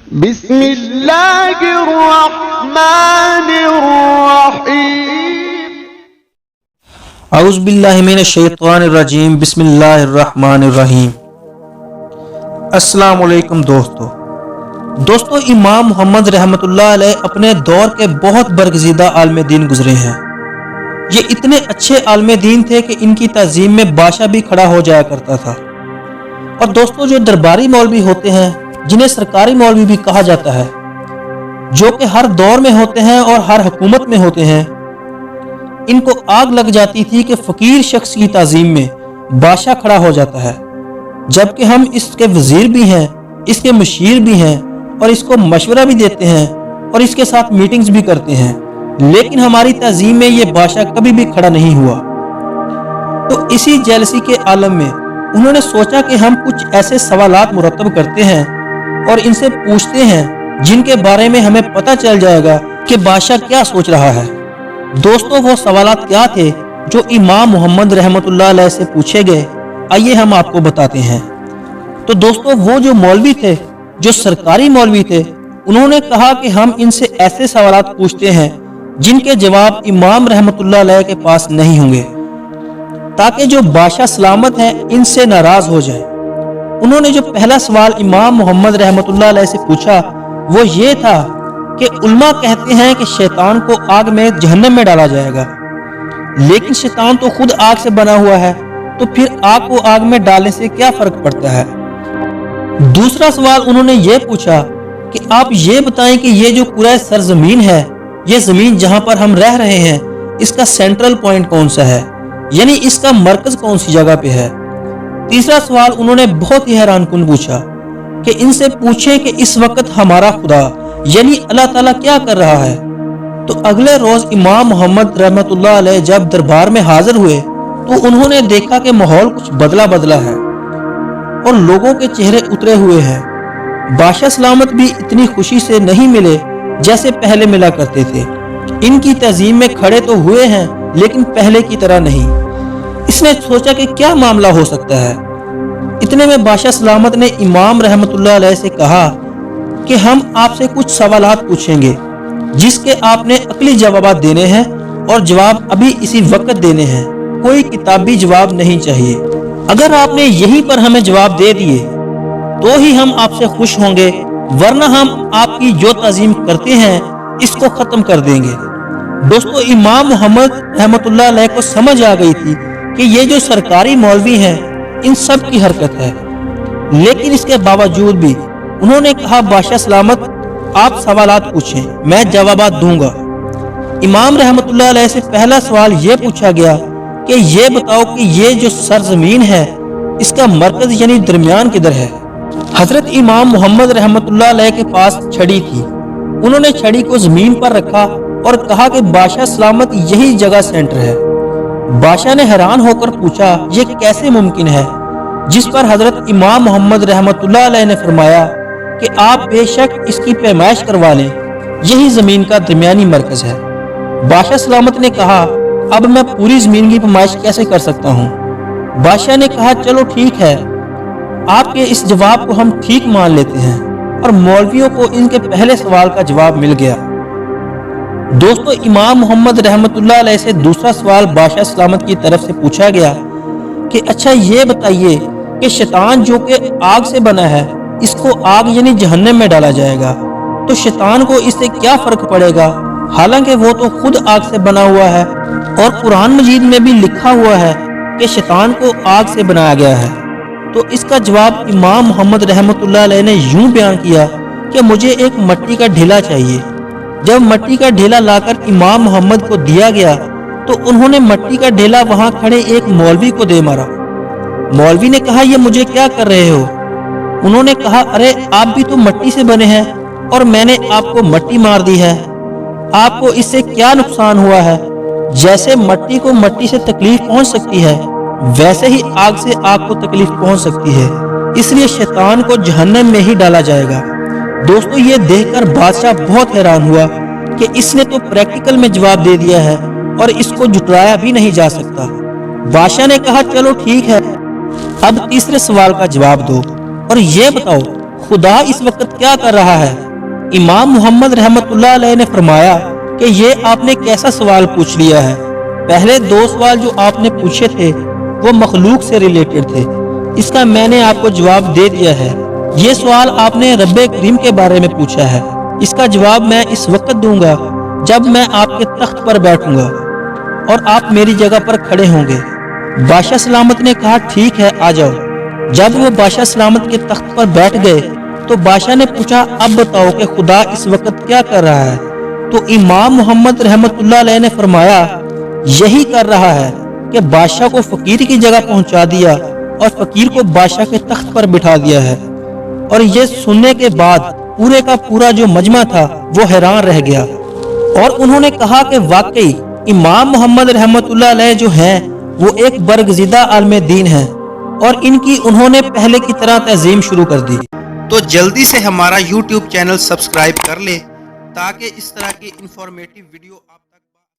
بسم اللہ الرحمن الرحیم اعوذ باللہ من الشیطان الرجیم بسم اللہ الرحمن الرحیم۔ السلام علیکم دوستو، امام محمد رحمۃ اللہ علیہ اپنے دور کے بہت برگزیدہ عالم دین گزرے ہیں۔ یہ اتنے اچھے عالم دین تھے کہ ان کی تعظیم میں بادشاہ بھی کھڑا ہو جایا کرتا تھا۔ اور دوستو، جو درباری مولوی ہوتے ہیں جنہیں سرکاری مولوی بھی کہا جاتا ہے، جو کہ ہر دور میں ہوتے ہیں اور ہر حکومت میں ہوتے ہیں، ان کو آگ لگ جاتی تھی کہ فقیر شخص کی تعظیم میں بادشاہ کھڑا ہو جاتا ہے، جبکہ ہم اس کے وزیر بھی ہیں، اس کے مشیر بھی ہیں اور اس کو مشورہ بھی دیتے ہیں اور اس کے ساتھ میٹنگز بھی کرتے ہیں، لیکن ہماری تعظیم میں یہ بادشاہ کبھی بھی کھڑا نہیں ہوا۔ تو اسی جیلسی کے عالم میں انہوں نے سوچا کہ ہم کچھ ایسے سوالات مرتب کرتے ہیں اور ان سے پوچھتے ہیں جن کے بارے میں ہمیں پتہ چل جائے گا کہ بادشاہ کیا سوچ رہا ہے۔ دوستو، وہ سوالات کیا تھے جو امام محمد رحمۃ اللہ علیہ سے پوچھے گئے؟ آئیے ہم آپ کو بتاتے ہیں۔ تو دوستو، وہ جو مولوی تھے، جو سرکاری مولوی تھے، انہوں نے کہا کہ ہم ان سے ایسے سوالات پوچھتے ہیں جن کے جواب امام رحمۃ اللہ علیہ کے پاس نہیں ہوں گے، تاکہ جو بادشاہ سلامت ہیں ان سے ناراض ہو جائے۔ انہوں نے جو پہلا سوال امام محمد رحمۃ اللہ علیہ سے پوچھا وہ یہ تھا کہ علماء کہتے ہیں کہ شیطان کو آگ میں جہنم میں ڈالا جائے گا، لیکن شیطان تو خود آگ سے بنا ہوا ہے، تو پھر آگ کو آگ میں ڈالنے سے کیا فرق پڑتا ہے؟ دوسرا سوال انہوں نے یہ پوچھا کہ آپ یہ بتائیں کہ یہ جو پورا سرزمین ہے، یہ زمین جہاں پر ہم رہ رہے ہیں، اس کا سینٹرل پوائنٹ کون سا ہے، یعنی اس کا مرکز کون سی جگہ پہ ہے؟ تیسرا سوال انہوں نے بہت ہی حیران کن پوچھا کہ ان سے پوچھیں کہ اس وقت ہمارا خدا یعنی اللہ تعالیٰ کیا کر رہا ہے؟ تو اگلے روز امام محمد رحمۃ اللہ علیہ جب دربار میں حاضر ہوئے تو انہوں نے دیکھا کہ ماحول کچھ بدلا ہے اور لوگوں کے چہرے اترے ہوئے ہیں۔ بادشاہ سلامت بھی اتنی خوشی سے نہیں ملے جیسے پہلے ملا کرتے تھے۔ ان کی تعظیم میں کھڑے تو ہوئے ہیں لیکن پہلے کی طرح نہیں۔ اس نے سوچا کہ کیا معاملہ ہو سکتا ہے۔ اتنے میں بادشاہ سلامت نے امام رحمۃ اللہ علیہ سے کہا کہ ہم آپ سے کچھ سوالات پوچھیں گے جس کے آپ نے عقلی جوابات دینے ہیں اور جواب ابھی اسی وقت دینے ہیں، کوئی کتابی جواب نہیں چاہیے۔ اگر آپ نے یہیں پر ہمیں جواب دے دیے تو ہی ہم آپ سے خوش ہوں گے، ورنہ ہم آپ کی جو تعظیم کرتے ہیں اس کو ختم کر دیں گے۔ دوستو، امام محمد رحمۃ اللہ علیہ کو سمجھ آ گئی تھی کہ یہ جو سرکاری مولوی ہیں ان سب کی حرکت ہے، لیکن اس کے باوجود بھی انہوں نے کہا بادشاہ سلامت آپ سوالات پوچھیں، میں جوابات دوں گا۔ امام رحمۃ اللہ علیہ سے پہلا سوال یہ پوچھا گیا کہ یہ بتاؤ کہ یہ جو سرزمین ہے اس کا مرکز یعنی درمیان کدھر ہے؟ حضرت امام محمد رحمۃ اللہ علیہ کے پاس چھڑی تھی، انہوں نے چھڑی کو زمین پر رکھا اور کہا کہ بادشاہ سلامت یہی جگہ سینٹر ہے۔ بادشاہ نے حیران ہو کر پوچھا یہ کیسے ممکن ہے؟ جس پر حضرت امام محمد رحمۃ اللہ علیہ نے فرمایا کہ آپ بے شک اس کی پیمائش کروا لیں، یہی زمین کا درمیانی مرکز ہے۔ بادشاہ سلامت نے کہا اب میں پوری زمین کی پیمائش کیسے کر سکتا ہوں؟ بادشاہ نے کہا چلو ٹھیک ہے، آپ کے اس جواب کو ہم ٹھیک مان لیتے ہیں، اور مولویوں کو ان کے پہلے سوال کا جواب مل گیا۔ دوستو، امام محمد رحمۃ اللہ علیہ سے دوسرا سوال بادشاہ سلامت کی طرف سے پوچھا گیا کہ اچھا یہ بتائیے کہ شیطان جو کہ آگ سے بنا ہے اس کو آگ یعنی جہنم میں ڈالا جائے گا، تو شیطان کو اس سے کیا فرق پڑے گا، حالانکہ وہ تو خود آگ سے بنا ہوا ہے، اور قرآن مجید میں بھی لکھا ہوا ہے کہ شیطان کو آگ سے بنایا گیا ہے۔ تو اس کا جواب امام محمد رحمۃ اللہ علیہ نے یوں بیان کیا کہ مجھے ایک مٹی کا ڈھیلا چاہیے۔ جب مٹی کا ڈھیلا لا کر امام محمد کو دیا گیا تو انہوں نے مٹی کا ڈھیلا وہاں کھڑے ایک مولوی کو دے مارا۔ مولوی نے کہا یہ مجھے کیا کر رہے ہو؟ انہوں نے کہا ارے آپ بھی تو مٹی سے بنے ہیں اور میں نے آپ کو مٹی مار دی ہے، آپ کو اس سے کیا نقصان ہوا ہے؟ جیسے مٹی کو مٹی سے تکلیف پہنچ سکتی ہے ویسے ہی آگ سے آگ کو تکلیف پہنچ سکتی ہے، اس لیے شیطان کو جہنم میں ہی ڈالا جائے گا۔ دوستو، یہ دیکھ کر بادشاہ بہت حیران ہوا کہ اس نے تو پریکٹیکل میں جواب دے دیا ہے اور اس کو جھٹلایا بھی نہیں جا سکتا۔ بادشاہ نے کہا چلو ٹھیک ہے، اب تیسرے سوال کا جواب دو اور یہ بتاؤ خدا اس وقت کیا کر رہا ہے؟ امام محمد رحمت اللہ علیہ نے فرمایا کہ یہ آپ نے کیسا سوال پوچھ لیا ہے؟ پہلے 2 سوال جو آپ نے پوچھے تھے وہ مخلوق سے ریلیٹڈ تھے، اس کا میں نے آپ کو جواب دے دیا ہے۔ یہ سوال آپ نے رب کریم کے بارے میں پوچھا ہے، اس کا جواب میں اس وقت دوں گا جب میں آپ کے تخت پر بیٹھوں گا اور آپ میری جگہ پر کھڑے ہوں گے۔ بادشاہ سلامت نے کہا ٹھیک ہے آ جاؤ۔ جب وہ بادشاہ سلامت کے تخت پر بیٹھ گئے تو بادشاہ نے پوچھا اب بتاؤ کہ خدا اس وقت کیا کر رہا ہے؟ تو امام محمد رحمت اللہ علیہ نے فرمایا یہی کر رہا ہے کہ بادشاہ کو فقیر کی جگہ پہنچا دیا اور فقیر کو بادشاہ کے تخت پر بٹھا دیا ہے۔ اور یہ سننے کے بعد پورے کا پورا جو مجمع تھا وہ حیران رہ گیا، اور انہوں نے کہا کہ واقعی امام محمد رحمت اللہ علیہ جو ہیں وہ ایک برگزیدہ عالم دین ہیں، اور ان کی انہوں نے پہلے کی طرح تعظیم شروع کر دی۔ تو جلدی سے ہمارا YouTube چینل سبسکرائب کر لیں تاکہ اس طرح کی انفارمیٹیو ویڈیو آپ تک